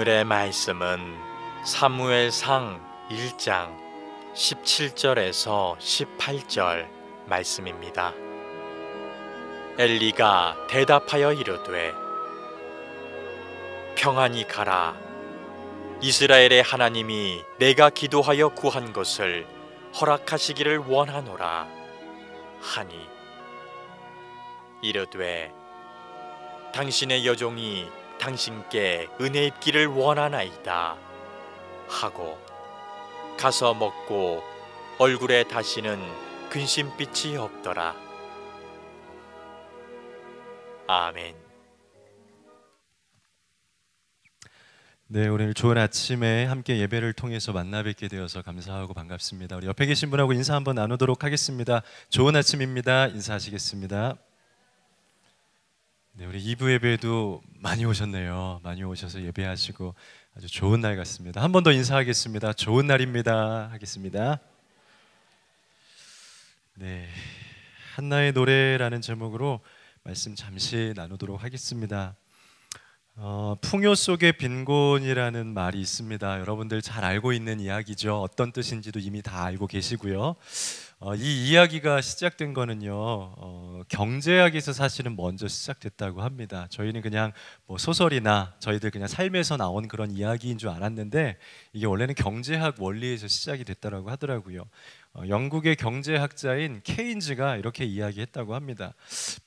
오늘의 말씀은 사무엘상 1장 17절에서 18절 말씀입니다. 엘리가 대답하여 이르되 평안히 가라. 이스라엘의 하나님이 내가 기도하여 구한 것을 허락하시기를 원하노라 하니 이르되 당신의 여종이 당신께 은혜 입기를 원하나이다 하고 가서 먹고 얼굴에 다시는 근심빛이 없더라. 아멘. 네, 오늘 좋은 아침에 함께 예배를 통해서 만나 뵙게 되어서 감사하고 반갑습니다. 우리 옆에 계신 분하고 인사 한번 나누도록 하겠습니다. 좋은 아침입니다. 인사하시겠습니다. 네, 우리 2부 예배도 많이 오셨네요. 많이 오셔서 예배하시고 아주 좋은 날 같습니다. 한 번 더 인사하겠습니다. 좋은 날입니다. 하겠습니다. 네, 한나의 노래라는 제목으로 말씀 잠시 나누도록 하겠습니다. 풍요 속의 빈곤이라는 말이 있습니다. 여러분들 잘 알고 있는 이야기죠. 어떤 뜻인지도 이미 다 알고 계시고요. 이 이야기가 시작된 거는요, 경제학에서 사실은 먼저 시작됐다고 합니다. 저희는 그냥 뭐 소설이나 저희들 그냥 삶에서 나온 그런 이야기인 줄 알았는데 이게 원래는 경제학 원리에서 시작이 됐다고 하더라고요. 영국의 경제학자인 케인즈가 이렇게 이야기했다고 합니다.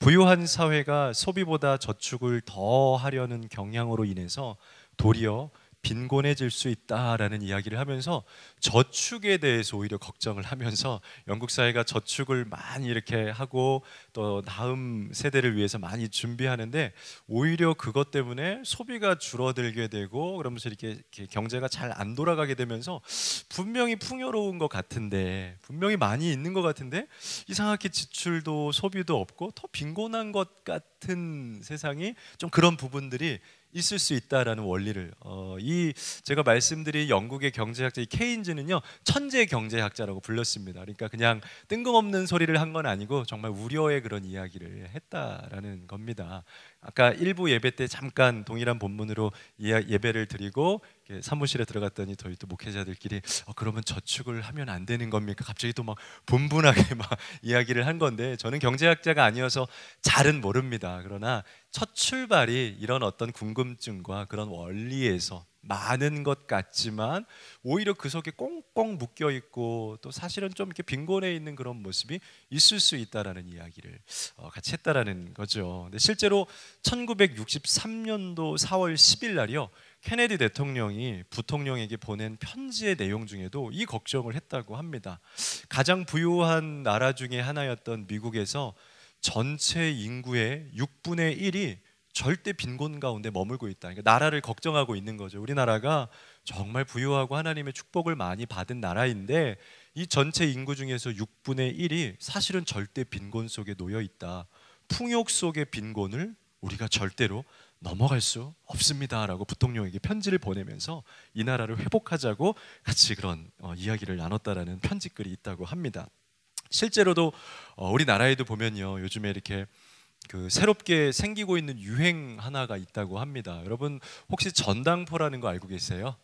부유한 사회가 소비보다 저축을 더 하려는 경향으로 인해서 도리어 빈곤해질 수 있다라는 이야기를 하면서 저축에 대해서 오히려 걱정을 하면서 영국 사회가 저축을 많이 이렇게 하고 또 다음 세대를 위해서 많이 준비하는데 오히려 그것 때문에 소비가 줄어들게 되고 그러면서 이렇게 경제가 잘 안 돌아가게 되면서 분명히 풍요로운 것 같은데 분명히 많이 있는 것 같은데 이상하게 지출도 소비도 없고 더 빈곤한 것 같은 세상이 좀 그런 부분들이 있을 수 있다라는 원리를 제가 말씀드린 영국의 경제학자 이 케인즈는요 천재 경제학자라고 불렀습니다. 그러니까 그냥 뜬금없는 소리를 한 건 아니고 정말 우려의 그런 이야기를 했다라는 겁니다. 아까 일부 예배 때 잠깐 동일한 본문으로 예배를 드리고 사무실에 들어갔더니 저희 또 목회자들끼리 그러면 저축을 하면 안 되는 겁니까? 갑자기 또 막 분분하게 막 이야기를 한 건데 저는 경제학자가 아니어서 잘은 모릅니다. 그러나 첫 출발이 이런 어떤 궁금증과 그런 원리에서 많은 것 같지만 오히려 그 속에 꽁꽁 묶여 있고 또 사실은 좀 이렇게 빈곤해 있는 그런 모습이 있을 수 있다라는 이야기를 같이 했다라는 거죠. 근데 실제로 1963년도 4월 10일 날이요. 케네디 대통령이 부통령에게 보낸 편지의 내용 중에도 이 걱정을 했다고 합니다. 가장 부유한 나라 중에 하나였던 미국에서 전체 인구의 6분의 1이 절대 빈곤 가운데 머물고 있다. 그러니까 나라를 걱정하고 있는 거죠. 우리나라가 정말 부유하고 하나님의 축복을 많이 받은 나라인데 이 전체 인구 중에서 6분의 1이 사실은 절대 빈곤 속에 놓여 있다. 풍욕 속의 빈곤을 우리가 절대로 넘어갈 수 없습니다라고 부통령에게 편지를 보내면서 이 나라를 회복하자고 같이 그런 이야기를 나눴다라는 편지글이 있다고 합니다. 실제로도 우리나라에도 보면요 요즘에 이렇게 새롭게 생기고 있는 유행 하나가 있다고 합니다. 여러분 혹시 전당포라는 거 알고 계세요?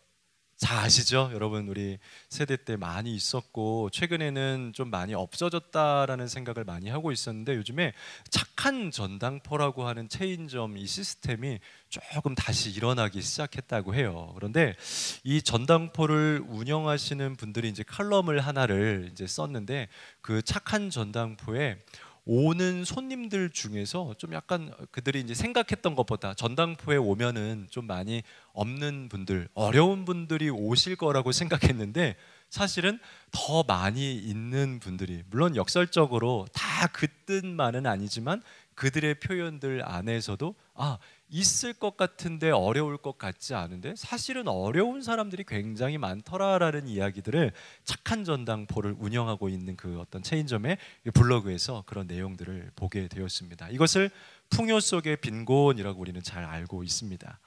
잘 아시죠? 여러분 우리 세대 때 많이 있었고 최근에는 좀 많이 없어졌다라는 생각을 많이 하고 있었는데 요즘에 착한 전당포라고 하는 체인점 이 시스템이 조금 다시 일어나기 시작했다고 해요. 그런데 이 전당포를 운영하시는 분들이 이제 칼럼을 하나를 이제 썼는데 그 착한 전당포에 오는 손님들 중에서 좀 약간 그들이 이제 생각했던 것보다 전당포에 오면은 좀 많이 없는 분들, 어려운 분들이 오실 거라고 생각했는데 사실은 더 많이 있는 분들이 물론 역설적으로 다 그 뜻만은 아니지만 그들의 표현들 안에서도 있을 것 같은데 어려울 것 같지 않은데 사실은 어려운 사람들이 굉장히 많더라라는 이야기들을 착한 전당포를 운영하고 있는 그 어떤 체인점의 블로그에서 그런 내용들을 보게 되었습니다. 이것을 풍요 속의 빈곤이라고 우리는 잘 알고 있습니다.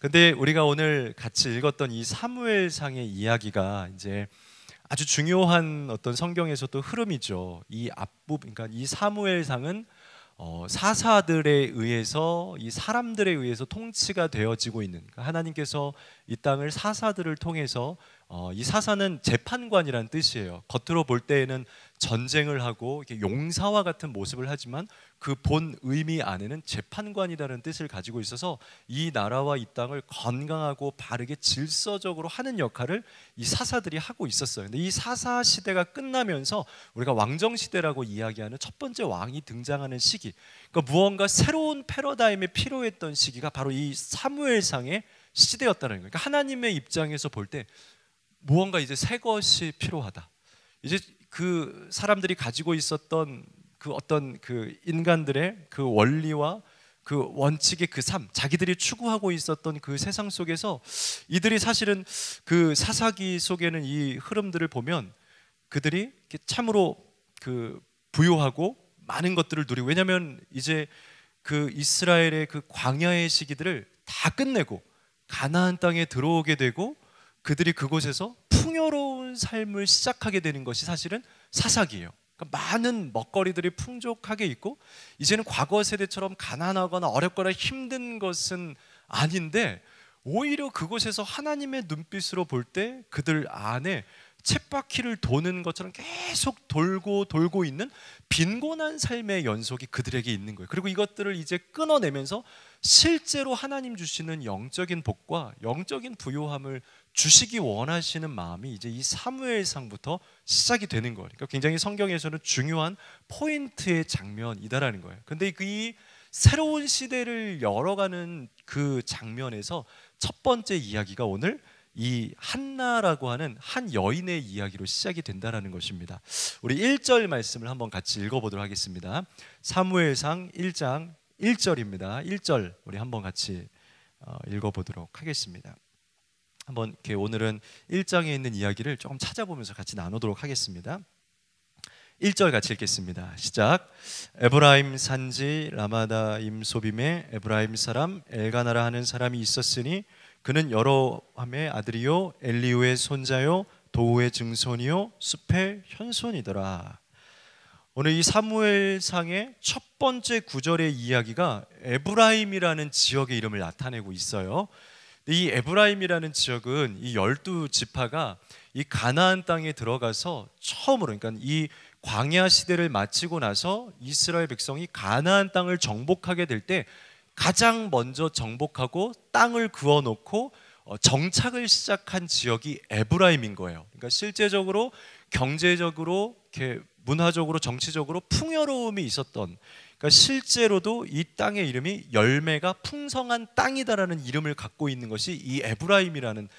근데 우리가 오늘 같이 읽었던 이 사무엘상의 이야기가 이제 아주 중요한 어떤 성경에서도 흐름이죠. 이 앞부분, 그러니까 이 사무엘상은 사사들에 의해서, 이 사람들에 의해서 통치가 되어지고 있는, 그러니까 하나님께서 이 땅을 사사들을 통해서, 이 사사는 재판관이라는 뜻이에요. 겉으로 볼 때에는 전쟁을 하고 이렇게 용사와 같은 모습을 하지만 그 본 의미 안에는 재판관이라는 뜻을 가지고 있어서 이 나라와 이 땅을 건강하고 바르게 질서적으로 하는 역할을 이 사사들이 하고 있었어요. 근데 이 사사 시대가 끝나면서 우리가 왕정 시대라고 이야기하는 첫 번째 왕이 등장하는 시기, 그러니까 무언가 새로운 패러다임이 필요했던 시기가 바로 이 사무엘상의 시대였다는 거예요. 그러니까 하나님의 입장에서 볼 때 무언가 이제 새 것이 필요하다. 이제 그 사람들이 가지고 있었던 그 어떤 그 인간들의 그 원리와 그 원칙의 그 삶, 자기들이 추구하고 있었던 그 세상 속에서 이들이 사실은 그 사사기 속에는 이 흐름들을 보면 그들이 참으로 그 부유하고 많은 것들을 누리고, 왜냐하면 이제 그 이스라엘의 그 광야의 시기들을 다 끝내고 가나안 땅에 들어오게 되고 그들이 그곳에서 풍요로운 삶을 시작하게 되는 것이 사실은 사사기예요. 그러니까 많은 먹거리들이 풍족하게 있고 이제는 과거 세대처럼 가난하거나 어렵거나 힘든 것은 아닌데, 오히려 그곳에서 하나님의 눈빛으로 볼 때 그들 안에 쳇바퀴를 도는 것처럼 계속 돌고 있는 빈곤한 삶의 연속이 그들에게 있는 거예요. 그리고 이것들을 이제 끊어내면서 실제로 하나님 주시는 영적인 복과 영적인 부요함을 주시기 원하시는 마음이 이제 이 사무엘상부터 시작이 되는 거예요. 그러니까 굉장히 성경에서는 중요한 포인트의 장면이다라는 거예요. 근데 이 새로운 시대를 열어가는 그 장면에서 첫 번째 이야기가 오늘 이 한나라고 하는 한 여인의 이야기로 시작이 된다라는 것입니다. 우리 1절 말씀을 한번 같이 읽어보도록 하겠습니다. 사무엘상 1장 1절입니다. 1절 우리 한번 같이 읽어보도록 하겠습니다. 한번 이렇게 오늘은 1장에 있는 이야기를 조금 찾아보면서 같이 나누도록 하겠습니다. 1절 같이 읽겠습니다. 시작. 에브라임 산지 라마다임 소빔에 에브라임 사람 엘가나라 하는 사람이 있었으니 그는 여로함의 아들이요 엘리우의 손자요 도우의 증손이요 숲의 현손이더라. 오늘 이 사무엘상의 첫 번째 구절의 이야기가 에브라임이라는 지역의 이름을 나타내고 있어요. 이 에브라임이라는 지역은 이 12지파가 이 가나안 땅에 들어가서 처음으로, 그러니까 이 광야 시대를 마치고 나서 이스라엘 백성이 가나안 땅을 정복하게 될 때 가장 먼저 정복하고 땅을 그어놓고 정착을 시작한 지역이 에브라임인 거예요. 그러니까 실제적으로 경제적으로, 이렇게 문화적으로, 정치적으로 풍요로움이 있었던, 그러니까 실제로도 이 땅의 이름이 열매가 풍성한 땅이다라는 이름을 갖고 있는 것이 이 에브라임이라는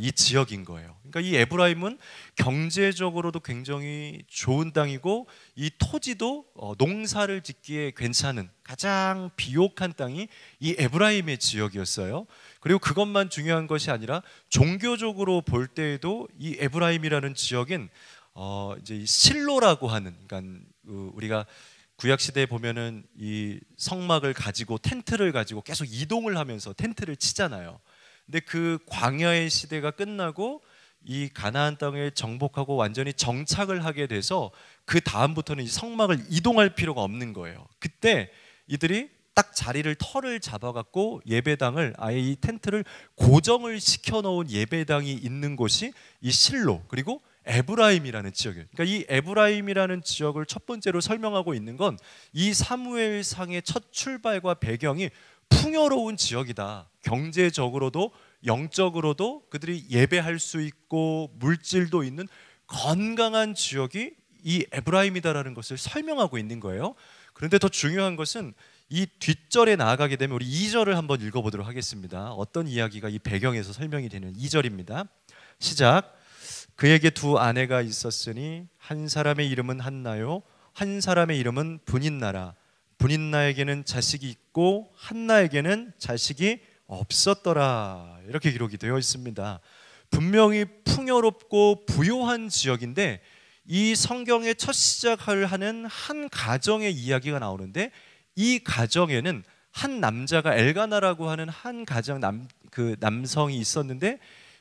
이 지역인 거예요. 그러니까 이 에브라임은 경제적으로도 굉장히 좋은 땅이고 이 토지도 농사를 짓기에 괜찮은 가장 비옥한 땅이 이 에브라임의 지역이었어요. 그리고 그것만 중요한 것이 아니라 종교적으로 볼 때에도 이 에브라임이라는 지역은 이제 이 실로라고 하는, 그러니까 우리가 구약 시대에 보면은 이 성막을 가지고 텐트를 가지고 계속 이동을 하면서 텐트를 치잖아요. 근데 그 광야의 시대가 끝나고 이 가나안 땅을 정복하고 완전히 정착을 하게 돼서 그 다음부터는 이 성막을 이동할 필요가 없는 거예요. 그때 이들이 딱 자리를 터를 잡아갖고 예배당을, 아예 이 텐트를 고정을 시켜놓은 예배당이 있는 곳이 이 실로, 그리고 에브라임이라는 지역이에요. 그러니까 이 에브라임이라는 지역을 첫 번째로 설명하고 있는 건 이 사무엘상의 첫 출발과 배경이 풍요로운 지역이다. 경제적으로도 영적으로도 그들이 예배할 수 있고 물질도 있는 건강한 지역이 이 에브라임이다라는 것을 설명하고 있는 거예요. 그런데 더 중요한 것은 이 뒷절에 나아가게 되면 우리 2절을 한번 읽어보도록 하겠습니다. 어떤 이야기가 이 배경에서 설명이 되는 2절입니다. 시작. 그에게 두 아내가 있었으니 한 사람의 이름은 한나요 한 사람의 이름은 분인나라. 분인나에게는 자식이 있고 한나에게는 자식이 없었더라. 이렇게 기록이 되어 있습니다. 분명히 풍요롭고 부요한 지역인데 이 성경의 첫 시작을 하는 한 가정의 이야기가 나오는데 이 가정에는 한 남자가 엘가나라고 하는 한 가정 남성이 있었는데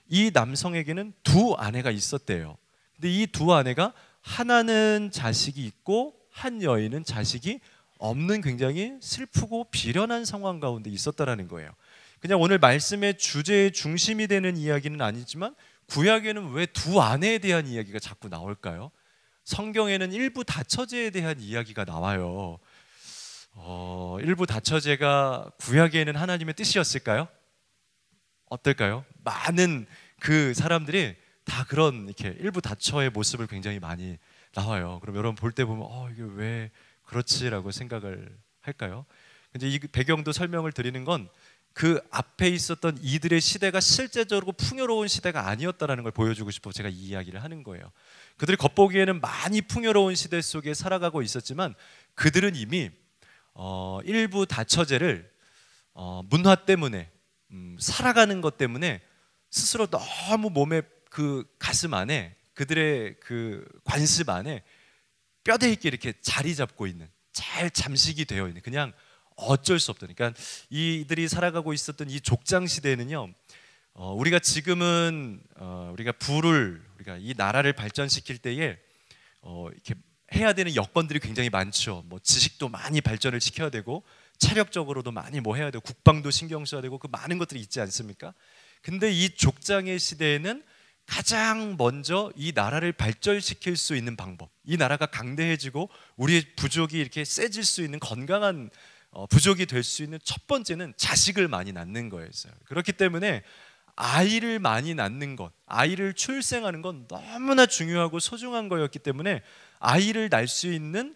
이 남성에게는 두 아내가 있었대요. 근데 이 두 아내가 하나는 자식이 있고 한 여인은 자식이 없는 굉장히 슬프고 비련한 상황 가운데 있었다라는 거예요. 그냥 오늘 말씀의 주제의 중심이 되는 이야기는 아니지만 구약에는 왜 두 아내에 대한 이야기가 자꾸 나올까요? 성경에는 일부 다처제에 대한 이야기가 나와요. 일부 다처제가 구약에는 하나님의 뜻이었을까요? 어떨까요? 많은 그 사람들이 다 그런 이렇게 일부 다처의 모습을 굉장히 많이 나와요. 그럼 여러분 볼 때 보면 이게 왜 그렇지라고 생각을 할까요? 근데 이 배경도 설명을 드리는 건 그 앞에 있었던 이들의 시대가 실제적으로 풍요로운 시대가 아니었다라는 걸 보여주고 싶어 제가 이 이야기를 하는 거예요. 그들이 겉보기에는 많이 풍요로운 시대 속에 살아가고 있었지만 그들은 이미 일부 다처제를 문화 때문에 살아가는 것 때문에 스스로 너무 몸의 그 가슴 안에 그들의 그 관습 안에 뼈대 있게 이렇게 자리 잡고 있는, 잘 잠식이 되어 있는, 그냥 어쩔 수 없다. 그러니까 이들이 살아가고 있었던 이 족장 시대에는요, 우리가 지금은 우리가 우리가 이 나라를 발전시킬 때에 이렇게 해야 되는 여건들이 굉장히 많죠. 뭐 지식도 많이 발전을 시켜야 되고 체력적으로도 많이 뭐 해야 되고 국방도 신경 써야 되고 그 많은 것들이 있지 않습니까? 근데 이 족장의 시대에는 가장 먼저 이 나라를 발전시킬 수 있는 방법, 이 나라가 강대해지고 우리의 부족이 이렇게 세질 수 있는 건강한 부족이 될 수 있는 첫 번째는 자식을 많이 낳는 거였어요. 그렇기 때문에 아이를 많이 낳는 것, 아이를 출생하는 건 너무나 중요하고 소중한 거였기 때문에 아이를 낳을 수 있는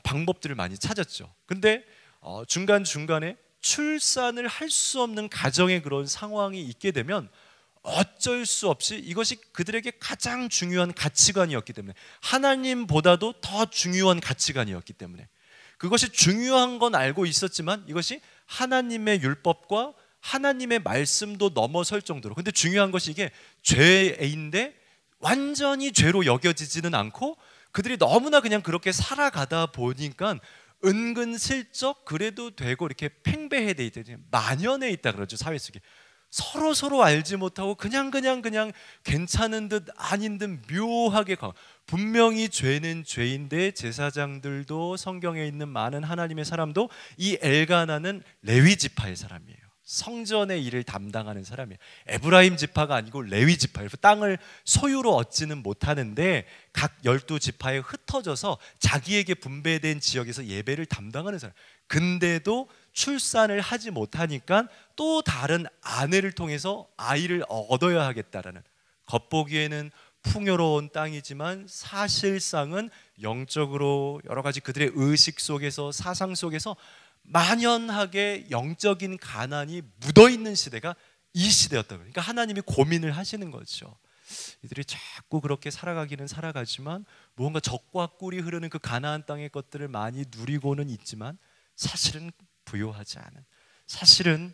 방법들을 많이 찾았죠. 근데 중간중간에 출산을 할 수 없는 가정의 그런 상황이 있게 되면 어쩔 수 없이 이것이 그들에게 가장 중요한 가치관이었기 때문에, 하나님보다도 더 중요한 가치관이었기 때문에, 그것이 중요한 건 알고 있었지만 이것이 하나님의 율법과 하나님의 말씀도 넘어설 정도로, 근데 중요한 것이 이게 죄인데 완전히 죄로 여겨지지는 않고 그들이 너무나 그냥 그렇게 살아가다 보니까 은근슬쩍 그래도 되고 이렇게 팽배해 돼 있다, 만연해 있다 그러죠. 사회 속에 서로 알지 못하고 그냥 괜찮은 듯 아닌 듯 묘하게 분명히 죄는 죄인데, 제사장들도 성경에 있는 많은 하나님의 사람도 이 엘가나는 레위 지파의 사람이에요. 성전의 일을 담당하는 사람이에요. 에브라임 지파가 아니고 레위 지파예요. 땅을 소유로 얻지는 못하는데 각 12지파에 흩어져서 자기에게 분배된 지역에서 예배를 담당하는 사람. 근데도 출산을 하지 못하니까 또 다른 아내를 통해서 아이를 얻어야 하겠다라는, 겉보기에는 풍요로운 땅이지만 사실상은 영적으로 여러 가지 그들의 의식 속에서, 사상 속에서 만연하게 영적인 가난이 묻어있는 시대가 이 시대였다고. 그러니까 하나님이 고민을 하시는 거죠. 이들이 자꾸 그렇게 살아가기는 살아가지만 무언가 적과 꿀이 흐르는 그 가나안 땅의 것들을 많이 누리고는 있지만 사실은 부요하지 않은, 사실은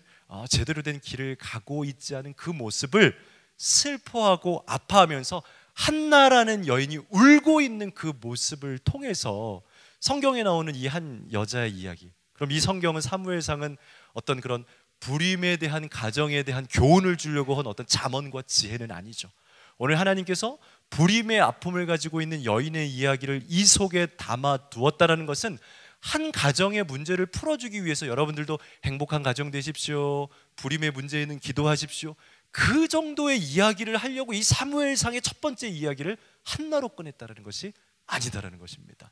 제대로 된 길을 가고 있지 않은 그 모습을 슬퍼하고 아파하면서 한나라는 여인이 울고 있는 그 모습을 통해서 성경에 나오는 이 한 여자의 이야기. 그럼 이 성경은, 사무엘상은 어떤 그런 불임에 대한, 가정에 대한 교훈을 주려고 한 어떤 잠언과 지혜는 아니죠. 오늘 하나님께서 불임의 아픔을 가지고 있는 여인의 이야기를 이 속에 담아 두었다라는 것은 한 가정의 문제를 풀어주기 위해서, 여러분들도 행복한 가정 되십시오, 불임의 문제에는 기도하십시오, 그 정도의 이야기를 하려고 이 사무엘상의 첫 번째 이야기를 한나로 꺼냈다는 것이 아니다라는 것입니다.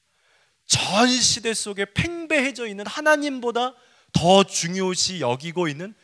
전 시대 속에 팽배해져 있는, 하나님보다 더 중요시 여기고 있는,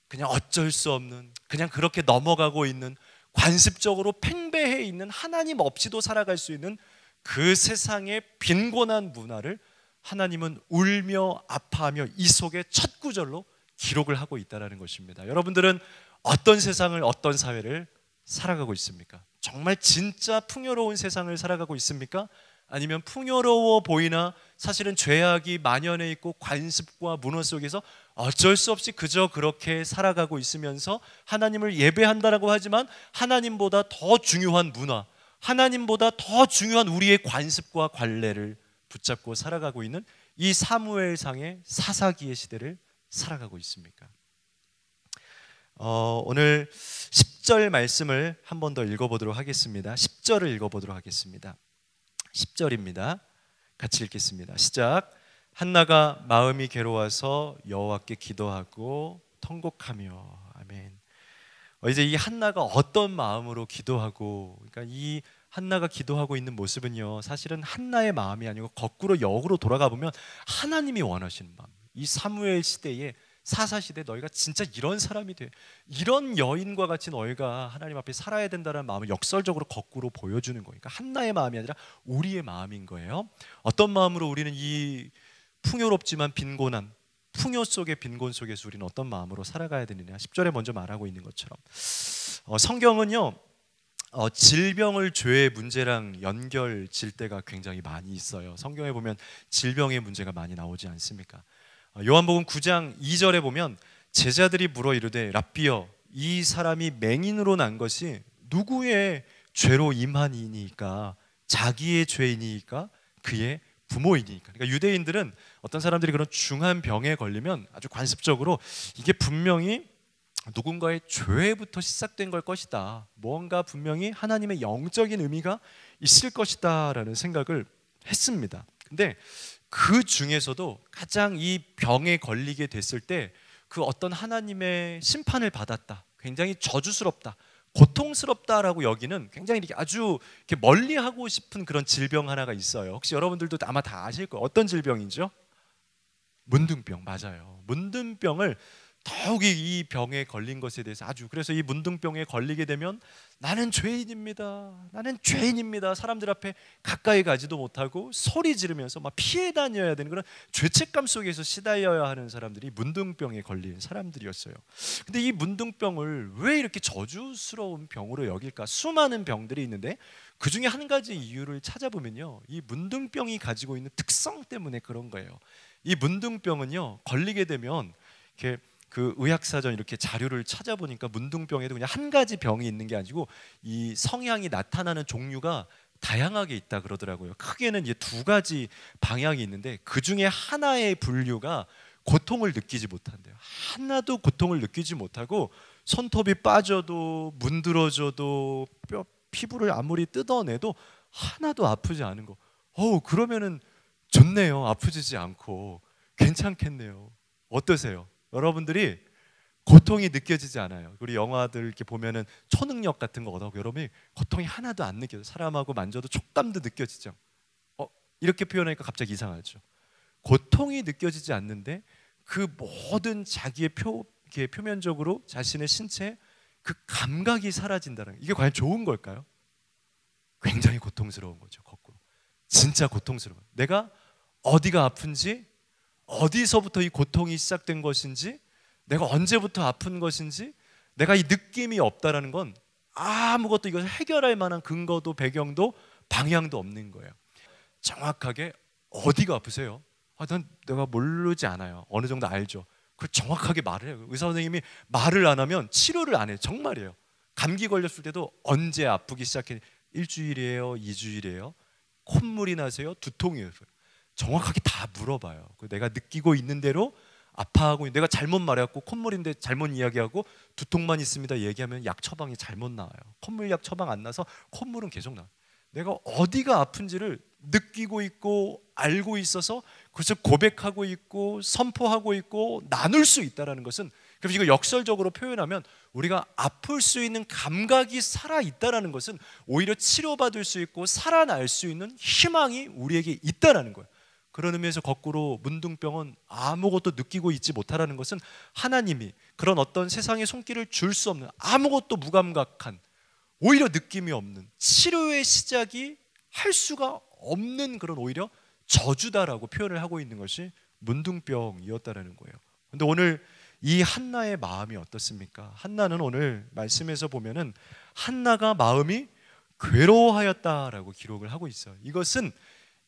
그냥 어쩔 수 없는, 그냥 그렇게 넘어가고 있는, 관습적으로 팽배해 있는, 하나님 없이도 살아갈 수 있는 그 세상의 빈곤한 문화를 하나님은 울며 아파하며 이 속에 첫 구절로 기록을 하고 있다는 것입니다. 여러분들은 어떤 세상을, 어떤 사회를 살아가고 있습니까? 정말 진짜 풍요로운 세상을 살아가고 있습니까? 아니면 풍요로워 보이나 사실은 죄악이 만연해 있고 관습과 문화 속에서 어쩔 수 없이 그저 그렇게 살아가고 있으면서 하나님을 예배한다라고 하지만 하나님보다 더 중요한 문화, 하나님보다 더 중요한 우리의 관습과 관례를 붙잡고 살아가고 있는 이 사무엘상의 사사기의 시대를 살아가고 있습니까? 오늘 10절 말씀을 한 번 더 읽어보도록 하겠습니다. 10절을 읽어보도록 하겠습니다. 10절입니다. 같이 읽겠습니다. 시작. 한나가 마음이 괴로워서 여호와께 기도하고 통곡하며. 아멘. 이제 이 한나가 어떤 마음으로 기도하고, 그러니까 이 한나가 기도하고 있는 모습은요, 사실은 한나의 마음이 아니고 거꾸로 역으로 돌아가 보면 하나님이 원하시는 마음. 이 사무엘 시대에, 사사 시대, 너희가 진짜 이런 사람이 돼, 이런 여인과 같이 너희가 하나님 앞에 살아야 된다는 마음을 역설적으로 거꾸로 보여주는 거예요. 그러니까 한나의 마음이 아니라 우리의 마음인 거예요. 어떤 마음으로 우리는 이 풍요롭지만 빈곤한 풍요 속의 빈곤 속에서 우리는 어떤 마음으로 살아가야 되느냐, 10절에 먼저 말하고 있는 것처럼 성경은요, 질병을 죄의 문제랑 연결 질 때가 굉장히 많이 있어요. 성경에 보면 질병의 문제가 많이 나오지 않습니까? 요한복음 9장 2절에 보면 제자들이 물어 이르되 랍비여, 이 사람이 맹인으로 난 것이 누구의 죄로 임하니이까? 자기의 죄이니까? 그의 부모이니까? 그러니까 유대인들은 어떤 사람들이 그런 중한 병에 걸리면 아주 관습적으로 이게 분명히 누군가의 죄부터 시작된 걸 것이다, 뭔가 분명히 하나님의 영적인 의미가 있을 것이다 라는 생각을 했습니다. 근데 그 중에서도 가장 이 병에 걸리게 됐을 때 그 어떤 하나님의 심판을 받았다, 굉장히 저주스럽다, 고통스럽다라고 여기는 굉장히 이렇게 아주 이렇게 멀리하고 싶은 그런 질병 하나가 있어요. 혹시 여러분들도 아마 다 아실 거예요. 어떤 질병이죠? 문둥병. 맞아요. 문둥병을 더욱이 이 병에 걸린 것에 대해서 아주, 그래서 이 문둥병에 걸리게 되면 나는 죄인입니다, 나는 죄인입니다, 사람들 앞에 가까이 가지도 못하고 소리 지르면서 막 피해 다녀야 되는 그런 죄책감 속에서 시달려야 하는 사람들이 문둥병에 걸린 사람들이었어요. 근데 이 문둥병을 왜 이렇게 저주스러운 병으로 여길까? 수많은 병들이 있는데 그 중에 한 가지 이유를 찾아보면요, 이 문둥병이 가지고 있는 특성 때문에 그런 거예요. 이 문둥병은요, 걸리게 되면 이렇게 그 의학사전 이렇게 자료를 찾아보니까 문둥병에도 그냥 한 가지 병이 있는 게 아니고 이 성향이 나타나는 종류가 다양하게 있다 그러더라고요. 크게는 이제 두 가지 방향이 있는데 그 중에 하나의 분류가 고통을 느끼지 못한대요. 하나도 고통을 느끼지 못하고 손톱이 빠져도 문드러져도 피부를 아무리 뜯어내도 하나도 아프지 않은 거. 그러면은 좋네요. 아프지 않고 괜찮겠네요. 어떠세요? 여러분들이 고통이 느껴지지 않아요. 우리 영화들 이렇게 보면은 초능력 같은 거 얻어보고 여러분이 고통이 하나도 안 느껴져요. 사람하고 만져도 촉감도 느껴지죠. 이렇게 표현하니까 갑자기 이상하죠. 고통이 느껴지지 않는데 그 모든 자기의 표면적으로 자신의 신체에 그 감각이 사라진다는, 이게 과연 좋은 걸까요? 굉장히 고통스러운 거죠. 거꾸로 진짜 고통스러워요. 내가 어디가 아픈지, 어디서부터 이 고통이 시작된 것인지, 내가 언제부터 아픈 것인지, 내가 이 느낌이 없다라는 건 아무것도 이것을 해결할 만한 근거도 배경도 방향도 없는 거예요. 정확하게 어디가 아프세요? 난 내가 모르지 않아요. 어느 정도 알죠. 그걸 정확하게 말을 해요. 의사 선생님이 말을 안 하면 치료를 안 해요. 정말이에요. 감기 걸렸을 때도 언제 아프기 시작해? 일주일이에요? 2주일이에요? 콧물이 나세요? 두통이에요? 정확하게 다 물어봐요. 내가 느끼고 있는 대로 아파하고, 내가 잘못 말해갖고 콧물인데 잘못 이야기하고 두통만 있습니다 얘기하면 약 처방이 잘못 나와요. 콧물 약 처방 안 나서 콧물은 계속 나와요. 내가 어디가 아픈지를 느끼고 있고 알고 있어서 그것을 고백하고 있고 선포하고 있고 나눌 수 있다는 것은, 그래서 이거 역설적으로 표현하면 우리가 아플 수 있는 감각이 살아있다는 것은 오히려 치료받을 수 있고 살아날 수 있는 희망이 우리에게 있다는 거예요. 그런 의미에서 거꾸로 문둥병은 아무것도 느끼고 있지 못하라는 것은 하나님이 그런 어떤 세상의 손길을 줄 수 없는, 아무것도 무감각한, 오히려 느낌이 없는, 치료의 시작이 할 수가 없는 그런 오히려 저주다라고 표현을 하고 있는 것이 문둥병이었다라는 거예요. 그런데 오늘 이 한나의 마음이 어떻습니까? 한나는 오늘 말씀에서 보면은 한나가 마음이 괴로워하였다라고 기록을 하고 있어요. 이것은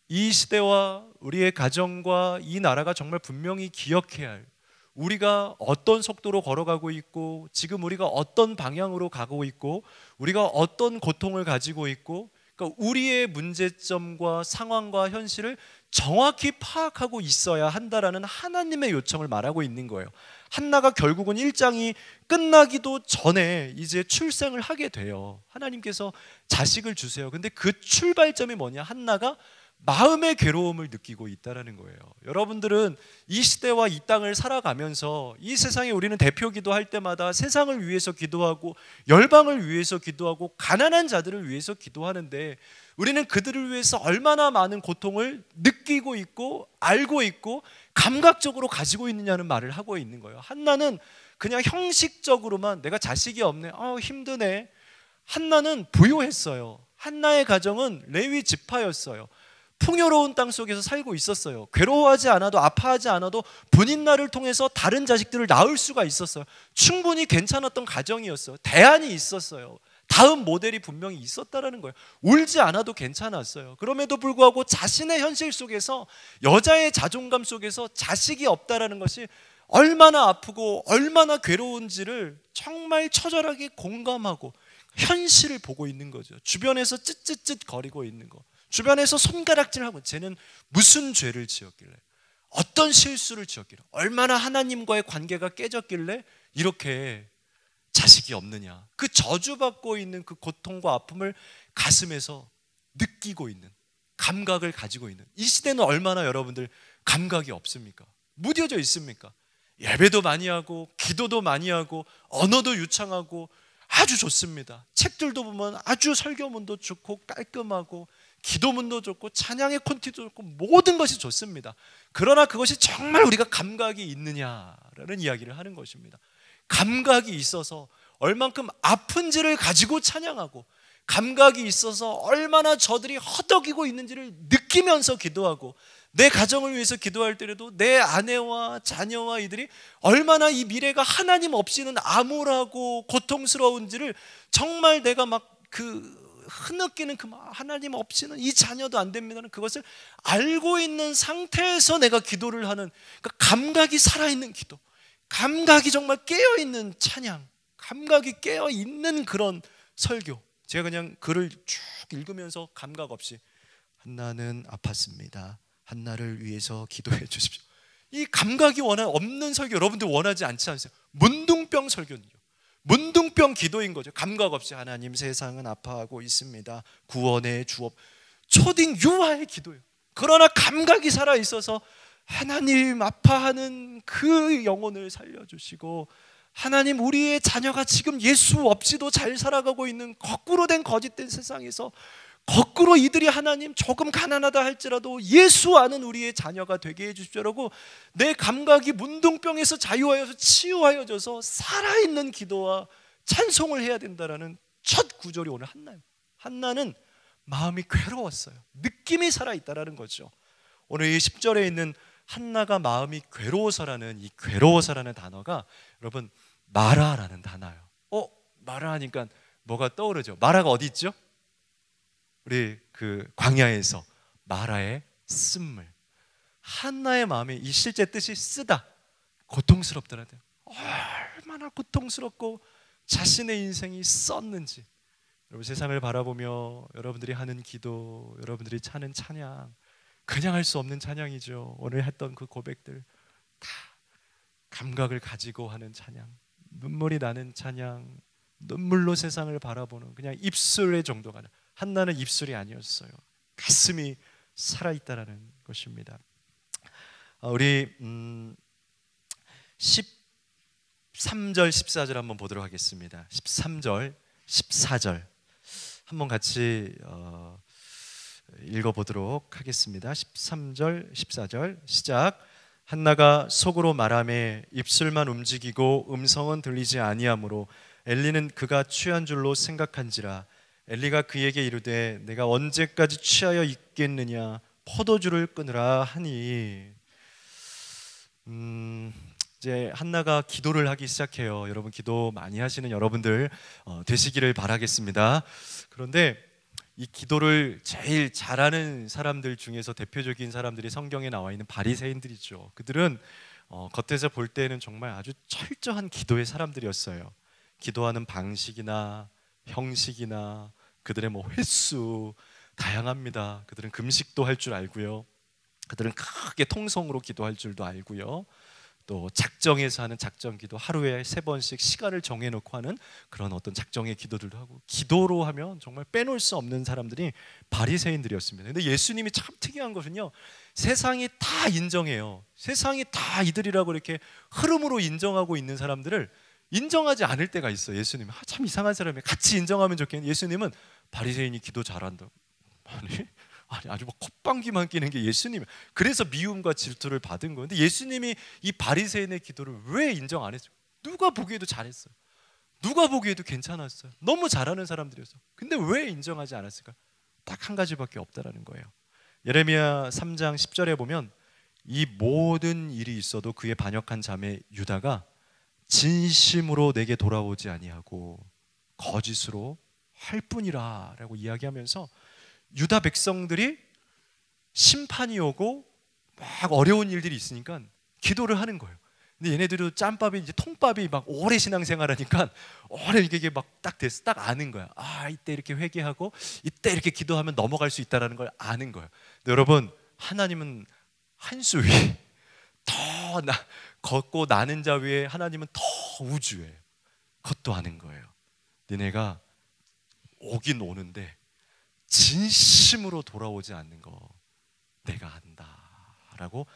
이 시대와 우리의 가정과 이 나라가 정말 분명히 기억해야 할, 우리가 어떤 속도로 걸어가고 있고 지금 우리가 어떤 방향으로 가고 있고 우리가 어떤 고통을 가지고 있고, 그러니까 우리의 문제점과 상황과 현실을 정확히 파악하고 있어야 한다라는 하나님의 요청을 말하고 있는 거예요. 한나가 결국은 1장이 끝나기도 전에 이제 출생을 하게 돼요. 하나님께서 자식을 주세요. 근데 그 출발점이 뭐냐? 한나가 마음의 괴로움을 느끼고 있다는 거예요. 여러분들은 이 시대와 이 땅을 살아가면서 이 세상에 우리는 대표 기도할 때마다 세상을 위해서 기도하고 열방을 위해서 기도하고 가난한 자들을 위해서 기도하는데, 우리는 그들을 위해서 얼마나 많은 고통을 느끼고 있고 알고 있고 감각적으로 가지고 있느냐는 말을 하고 있는 거예요. 한나는 그냥 형식적으로만 내가 자식이 없네, 힘드네. 한나는 부유했어요. 한나의 가정은 레위 지파였어요. 풍요로운 땅 속에서 살고 있었어요. 괴로워하지 않아도 아파하지 않아도 분인날을 통해서 다른 자식들을 낳을 수가 있었어요. 충분히 괜찮았던 가정이었어요. 대안이 있었어요. 다음 모델이 분명히 있었다라는 거예요. 울지 않아도 괜찮았어요. 그럼에도 불구하고 자신의 현실 속에서, 여자의 자존감 속에서 자식이 없다라는 것이 얼마나 아프고 얼마나 괴로운지를 정말 처절하게 공감하고 현실을 보고 있는 거죠. 주변에서 쯧쯧쯧 거리고 있는 거, 주변에서 손가락질하고, 쟤는 무슨 죄를 지었길래, 어떤 실수를 지었길래, 얼마나 하나님과의 관계가 깨졌길래 이렇게 자식이 없느냐, 그 저주받고 있는 그 고통과 아픔을 가슴에서 느끼고 있는, 감각을 가지고 있는, 이 시대는 얼마나 여러분들 감각이 없습니까? 무뎌져 있습니까? 예배도 많이 하고 기도도 많이 하고 언어도 유창하고 아주 좋습니다. 책들도 보면 아주 설교문도 좋고 깔끔하고 기도문도 좋고 찬양의 콘티도 좋고 모든 것이 좋습니다. 그러나 그것이 정말 우리가 감각이 있느냐라는 이야기를 하는 것입니다. 감각이 있어서 얼만큼 아픈지를 가지고 찬양하고, 감각이 있어서 얼마나 저들이 허덕이고 있는지를 느끼면서 기도하고, 내 가정을 위해서 기도할 때라도 내 아내와 자녀와 이들이 얼마나 이 미래가 하나님 없이는 암울하고 고통스러운지를 정말 내가 막 흐느끼는 하나님 없이는 이 자녀도 안 됩니다는 그것을 알고 있는 상태에서 내가 기도를 하는, 그러니까 감각이 살아있는 기도, 감각이 정말 깨어있는 찬양, 감각이 깨어있는 그런 설교. 제가 그냥 글을 쭉 읽으면서 감각 없이, 한나는 아팠습니다, 한나를 위해서 기도해 주십시오. 이 감각이 없는 설교 여러분들 원하지 않지 않으세요? 문둥병 설교는요, 문둥병 기도인 거죠. 감각 없이 하나님 세상은 아파하고 있습니다, 구원해 주옵, 초딩 유아의 기도예요. 그러나 감각이 살아있어서 하나님 아파하는 그 영혼을 살려주시고, 하나님 우리의 자녀가 지금 예수 없이도 잘 살아가고 있는 거꾸로 된 거짓된 세상에서 거꾸로 이들이 하나님 조금 가난하다 할지라도 예수 아는 우리의 자녀가 되게 해주십시오라고 내 감각이 문둥병에서 자유하여서 치유하여져서 살아있는 기도와 찬송을 해야 된다라는 첫 구절이 오늘 한나예요. 한나는 마음이 괴로웠어요. 느낌이 살아있다라는 거죠. 오늘 이 10절에 있는 한나가 마음이 괴로워서라는 이 괴로워서라는 단어가 여러분 마라라는 단어예요. 마라 하니까 뭐가 떠오르죠? 마라가 어디 있죠? 우리 그 광야에서 마라의 쓴물. 한나의 마음이 이 실제 뜻이 쓰다, 고통스럽더라도 얼마나 고통스럽고 자신의 인생이 썼는지. 여러분 세상을 바라보며 여러분들이 하는 기도, 여러분들이 차는 찬양, 그냥 할 수 없는 찬양이죠. 오늘 했던 그 고백들 다 감각을 가지고 하는 찬양, 눈물이 나는 찬양, 눈물로 세상을 바라보는 그냥 입술의 정도가 아니라, 한나는 입술이 아니었어요. 가슴이 살아있다라는 것입니다. 우리 13절 14절 한번 보도록 하겠습니다. 13절 14절 한번 같이 읽어보도록 하겠습니다. 13절 14절 시작. 한나가 속으로 말하며 입술만 움직이고 음성은 들리지 아니하므로 엘리는 그가 취한 줄로 생각한지라. 엘리가 그에게 이르되 내가 언제까지 취하여 있겠느냐, 포도주를 끊으라 하니. 이제 한나가 기도를 하기 시작해요. 여러분 기도 많이 하시는 여러분들 되시기를 바라겠습니다. 그런데 이 기도를 제일 잘하는 사람들 중에서 대표적인 사람들이 성경에 나와 있는 바리새인들이죠. 그들은 겉에서 볼 때는 정말 아주 철저한 기도의 사람들이었어요. 기도하는 방식이나 형식이나 그들의 횟수 다양합니다. 그들은 금식도 할 줄 알고요, 그들은 크게 통성으로 기도할 줄도 알고요, 또 작정해서 하는 작정 기도, 하루에 3번씩 시간을 정해놓고 하는 그런 어떤 작정의 기도들도 하고, 기도로 하면 정말 빼놓을 수 없는 사람들이 바리새인들이었습니다. 근데 예수님이 참 특이한 것은요, 세상이 다 인정해요. 세상이 다 이들이라고 이렇게 흐름으로 인정하고 있는 사람들을 인정하지 않을 때가 있어요. 예수님, 참 이상한 사람이 같이 인정하면 좋겠는데, 예수님은 바리새인이 기도 잘한다. 아니 아주 뭐 콧방귀만 끼는 게 예수님. 그래서 미움과 질투를 받은 거예요. 근데 예수님이 이 바리새인의 기도를 왜 인정 안 했어요? 누가 보기에도 잘했어요. 누가 보기에도 괜찮았어요. 너무 잘하는 사람들이었어요. 근데 왜 인정하지 않았을까? 딱 한 가지밖에 없다라는 거예요. 예레미야 3장 10절에 보면, 이 모든 일이 있어도 그의 반역한 자매 유다가 진심으로 내게 돌아오지 아니하고 거짓으로 할 뿐이라 라고 이야기하면서, 유다 백성들이 심판이 오고 막 어려운 일들이 있으니까 기도를 하는 거예요. 근데 얘네들도 짬밥이 이제 통밥이 막 오래 신앙생활하니까 오래 이게 막 딱 됐어, 딱 아는 거야. 아, 이때 이렇게 회개하고 이때 이렇게 기도하면 넘어갈 수 있다라는 걸 아는 거예요. 근데 여러분, 하나님은 한 수 위, 더 걷고 나는 자 위에 하나님은 더 우주예요. 그것도 아는 거예요. 너네가 오긴 오는데 진심으로 돌아오지 않는 거 내가 안다 라고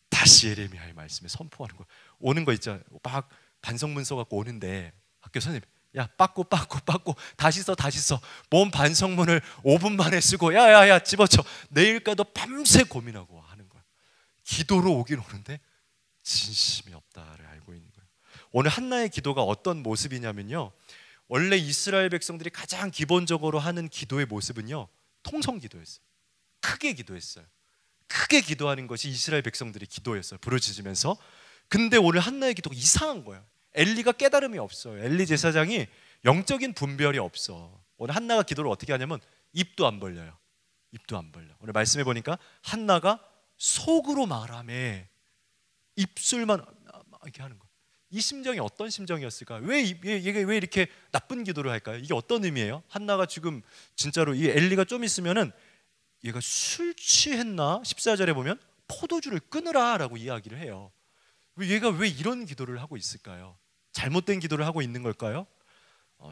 다시 예레미야의 말씀에 선포하는 거예요. 오는 거 있죠. 막 반성문 써갖고 오는데 학교 선생님, 야 빠꾸 다시 써. 뭔 반성문을 5분 만에 쓰고, 야야야 집어쳐. 내일까도 밤새 고민하고 하는 거야. 기도로 오긴 오는데 진심이 없다를 알고 있는 거예요. 오늘 한나의 기도가 어떤 모습이냐면요, 원래 이스라엘 백성들이 가장 기본적으로 하는 기도의 모습은요, 통성 기도였어요. 크게 기도했어요. 크게 기도하는 것이 이스라엘 백성들의 기도였어요, 부르짖으면서. 근데 오늘 한나의 기도가 이상한 거예요. 엘리가 깨달음이 없어요. 엘리 제사장이 영적인 분별이 없어. 오늘 한나가 기도를 어떻게 하냐면 입도 안 벌려요. 입도 안 벌려. 오늘 말씀해 보니까 한나가 속으로 말하며 입술만 이렇게 하는 거예요. 이 심정이 어떤 심정이었을까? 왜 이렇게 나쁜 기도를 할까요? 이게 어떤 의미예요? 한나가 지금 진짜로 이 엘리가 좀 있으면은 얘가 술 취했나? 14절에 보면 포도주를 끊으라 라고 이야기를 해요. 얘가 왜 이런 기도를 하고 있을까요? 잘못된 기도를 하고 있는 걸까요?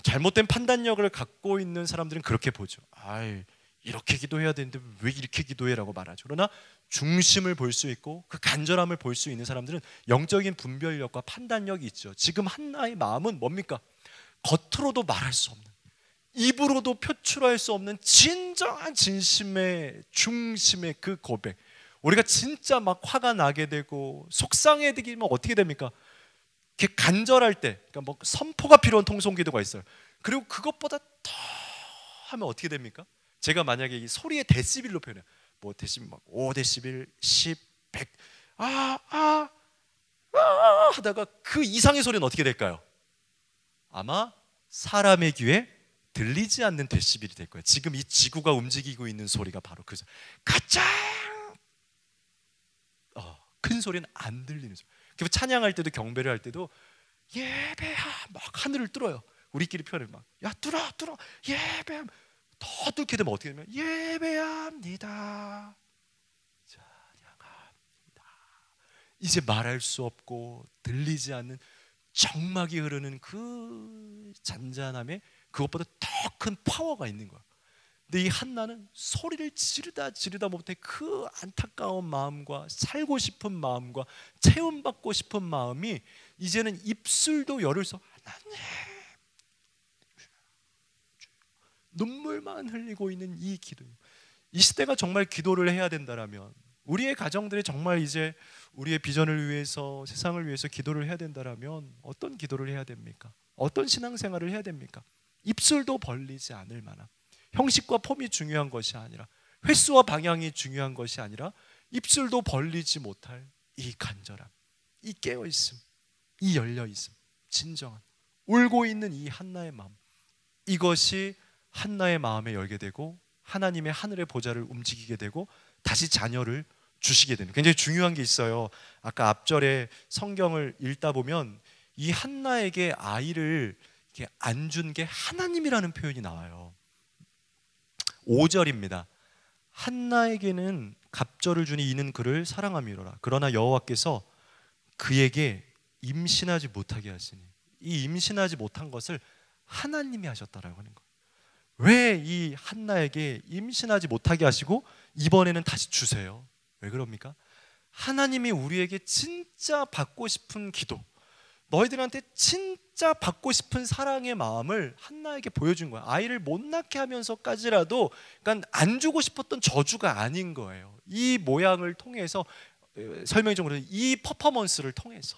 잘못된 판단력을 갖고 있는 사람들은 그렇게 보죠. 아이, 이렇게 기도해야 되는데 왜 이렇게 기도해라고 말하죠. 그러나 중심을 볼 수 있고 그 간절함을 볼 수 있는 사람들은 영적인 분별력과 판단력이 있죠. 지금 한나의 마음은 뭡니까? 겉으로도 말할 수 없는, 입으로도 표출할 수 없는 진정한 진심의 중심의 그 고백. 우리가 진짜 막 화가 나게 되고 속상해지면 어떻게 됩니까? 이렇게 간절할 때, 그러니까 뭐 선포가 필요한 통성기도가 있어요. 그리고 그것보다 더 하면 어떻게 됩니까? 제가 만약에 이 소리의 데시벨로 표현해요. 뭐 데시벨 막 5데시벨, 10, 100, 하다가 그 이상의 소리는 어떻게 될까요? 아마 사람의 귀에 들리지 않는 데시벨이 될 거예요. 지금 이 지구가 움직이고 있는 소리가 바로 그죠. 가장 큰 소리는 안 들리는 소리. 그래서 찬양할 때도 경배를 할 때도 예배야 막 하늘을 뚫어요. 우리끼리 표현을 막, 야 뚫어 예배야. 더 뚫게 되면 어떻게 되면 예배합니다, 찬양합니다. 이제 말할 수 없고 들리지 않는 정막이 흐르는 그 잔잔함에 그것보다 더 큰 파워가 있는 거야. 근데 이 한나는 소리를 지르다 못해 그 안타까운 마음과 살고 싶은 마음과 체험받고 싶은 마음이 이제는 입술도 열을 수, 하나님, 눈물만 흘리고 있는 이 기도. 이 시대가 정말 기도를 해야 된다라면, 우리의 가정들이 정말 이제 우리의 비전을 위해서, 세상을 위해서 기도를 해야 된다라면 어떤 기도를 해야 됩니까? 어떤 신앙생활을 해야 됩니까? 입술도 벌리지 않을 만한, 형식과 폼이 중요한 것이 아니라, 횟수와 방향이 중요한 것이 아니라 입술도 벌리지 못할 이 간절함, 이 깨어있음, 이 열려있음, 진정한 울고 있는 이 한나의 마음, 이것이 한나의 마음에 열게 되고 하나님의 하늘의 보좌를 움직이게 되고 다시 자녀를 주시게 되는, 굉장히 중요한 게 있어요. 아까 앞절에 성경을 읽다 보면 이 한나에게 아이를 안 준 게 하나님이라는 표현이 나와요. 5절입니다. 한나에게는 갑절을 주니 이는 그를 사랑함이로라. 그러나 여호와께서 그에게 임신하지 못하게 하시니, 이 임신하지 못한 것을 하나님이 하셨다라고 하는 거예요. 왜 이 한나에게 임신하지 못하게 하시고 이번에는 다시 주세요? 왜 그럽니까? 하나님이 우리에게 진짜 받고 싶은 기도, 너희들한테 진짜 받고 싶은 사랑의 마음을 한나에게 보여준 거야. 아이를 못 낳게 하면서까지라도, 그러니까 안 주고 싶었던 저주가 아닌 거예요. 이 모양을 통해서, 설명이 좀 그래요. 이 퍼포먼스를 통해서,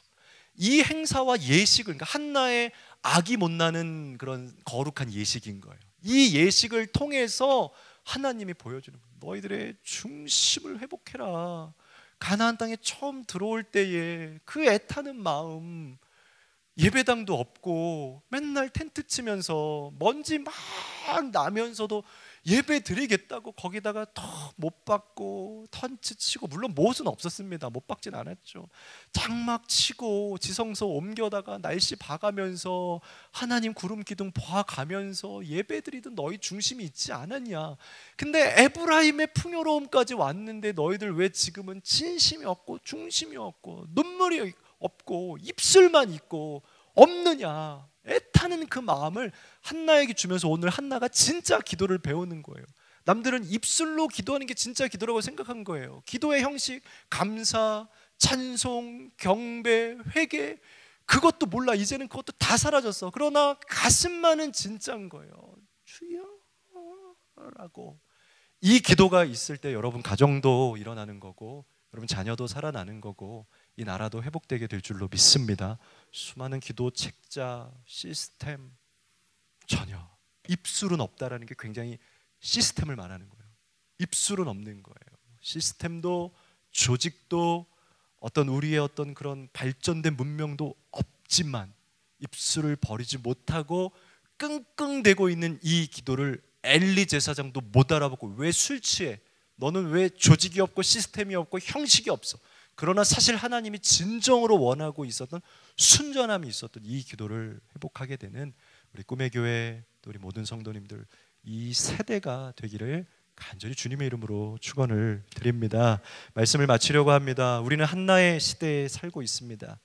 이 행사와 예식을, 그러니까 한나의 아기 못 낳는 그런 거룩한 예식인 거예요. 이 예식을 통해서 하나님이 보여주는 거예요. 너희들의 중심을 회복해라. 가나안 땅에 처음 들어올 때에 그 애타는 마음, 예배당도 없고 맨날 텐트 치면서 먼지 막 나면서도 예배 드리겠다고 거기다가 더 못 박고 턴치 치고, 물론 못은 없었습니다. 못 박진 않았죠. 장막 치고 지성소 옮겨다가 날씨 봐가면서 하나님 구름 기둥 봐가면서 예배 드리던 너희 중심이 있지 않았냐. 근데 에브라임의 풍요로움까지 왔는데 너희들 왜 지금은 진심이 없고 중심이 없고 눈물이 없고 입술만 있고 없느냐. 애타는 그 마음을 한나에게 주면서 오늘 한나가 진짜 기도를 배우는 거예요. 남들은 입술로 기도하는 게 진짜 기도라고 생각한 거예요. 기도의 형식, 감사, 찬송, 경배, 회개, 그것도 몰라. 이제는 그것도 다 사라졌어. 그러나 가슴만은 진짜인 거예요. 주여 라고. 이 기도가 있을 때 여러분 가정도 일어나는 거고, 여러분 자녀도 살아나는 거고, 이 나라도 회복되게 될 줄로 믿습니다. 수많은 기도 책자, 시스템 전혀, 입술은 없다라는 게 굉장히 시스템을 말하는 거예요. 입술은 없는 거예요. 시스템도 조직도 어떤 우리의 어떤 그런 발전된 문명도 없지만 입술을 버리지 못하고 끙끙대고 있는 이 기도를 엘리 제사장도 못 알아보고, 왜 술 취해? 너는 왜 조직이 없고 시스템이 없고 형식이 없어? 그러나 사실 하나님이 진정으로 원하고 있었던 순전함이 있었던 이 기도를 회복하게 되는 우리 꿈의 교회, 또 우리 모든 성도님들, 이 세대가 되기를 간절히 주님의 이름으로 축원을 드립니다. 말씀을 마치려고 합니다. 우리는 한나의 시대에 살고 있습니다.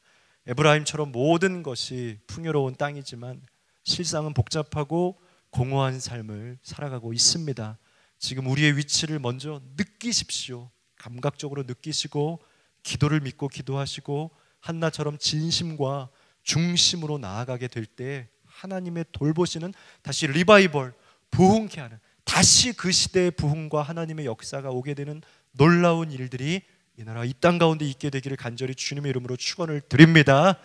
에브라임처럼 모든 것이 풍요로운 땅이지만 실상은 복잡하고 공허한 삶을 살아가고 있습니다. 지금 우리의 위치를 먼저 느끼십시오. 감각적으로 느끼시고 기도를 믿고 기도하시고 한나처럼 진심과 중심으로 나아가게 될 때 하나님의 돌보시는, 다시 리바이벌, 부흥케 하는, 다시 그 시대의 부흥과 하나님의 역사가 오게 되는 놀라운 일들이 이 나라 이 땅 가운데 있게 되기를 간절히 주님의 이름으로 축원을 드립니다.